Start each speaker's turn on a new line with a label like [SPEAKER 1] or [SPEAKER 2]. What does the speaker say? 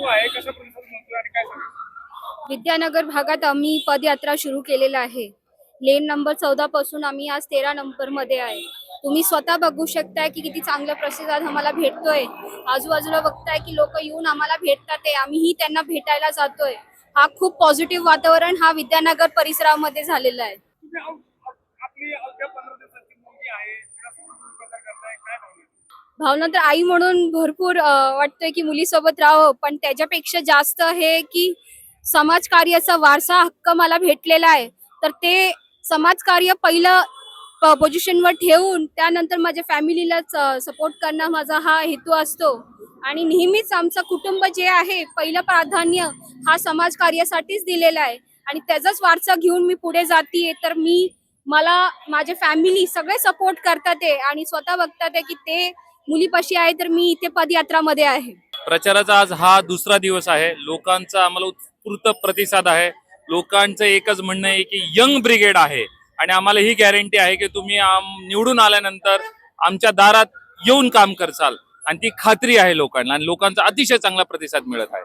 [SPEAKER 1] आहे, कशा प्रतिसाद मिळतोय आणि काय सांगाल?
[SPEAKER 2] विद्यानगर भागात आम्ही पदयात्रा सुरू केलेला आहे. लेन नंबर 14 पासून आम्ही आज 13 नंबर मध्ये आहे. तुम्ही स्वतः बघू शकताय की किती चांगला प्रतिसाद आम्हाला भेटतोय. आजूबाजूला बघताय की लोक येऊन आम्हाला भेटतात आहे. आम्हीही त्यांना भेटायला जातोय. हा खूप पॉझिटिव्ह वातावरण हा विद्यानगर परिसरामध्ये झालेला आहे.
[SPEAKER 1] तुम्ही आपली अवघ्या 15 दिवसाची मुलगी आहे, तिच्यासोबत तुम्ही प्रचार करताय, काय भावना आहे?
[SPEAKER 2] भावना तर आई म्हणून भरपूर वाटतंय की मुलीसोबत राहावं, पण त्याच्यापेक्षा जास्त हे की समाजकार्याचा वारसा हक्क मला भेटलेला आहे. तर ते समाजकार्य पहिलं पोझिशनवर ठेवून त्यानंतर माझ्या फॅमिलीलाच सपोर्ट करणं माझा हा हेतू असतो. आणि नेहमीच आमचं कुटुंब जे आहे पहिलं प्राधान्य हा समाजकार्यासाठीच दिलेला आहे. आणि त्याचाच वारसा घेऊन मी पुढे जातीये. तर मला माझे फॅमिली सगळे सपोर्ट करतात आहे आणि स्वतः बघतात आहे की ते मुलीपाशी आहे तर मी इथे पदयात्रामध्ये आहे.
[SPEAKER 3] प्रचाराचा आज हा दुसरा दिवस आहे. लोकांचा आम्हाला उत्स्फूर्त प्रतिसाद आहे. लोकांचं एकच म्हणणं आहे की यंग ब्रिगेड आहे आणि आम्हाला ही गॅरंटी आहे की तुम्ही निवडून आल्यानंतर आमच्या दारात येऊन काम करसाल आणि ती खात्री आहे लोकांना आणि लोकांचा अतिशय चांगला प्रतिसाद मिळत आहे.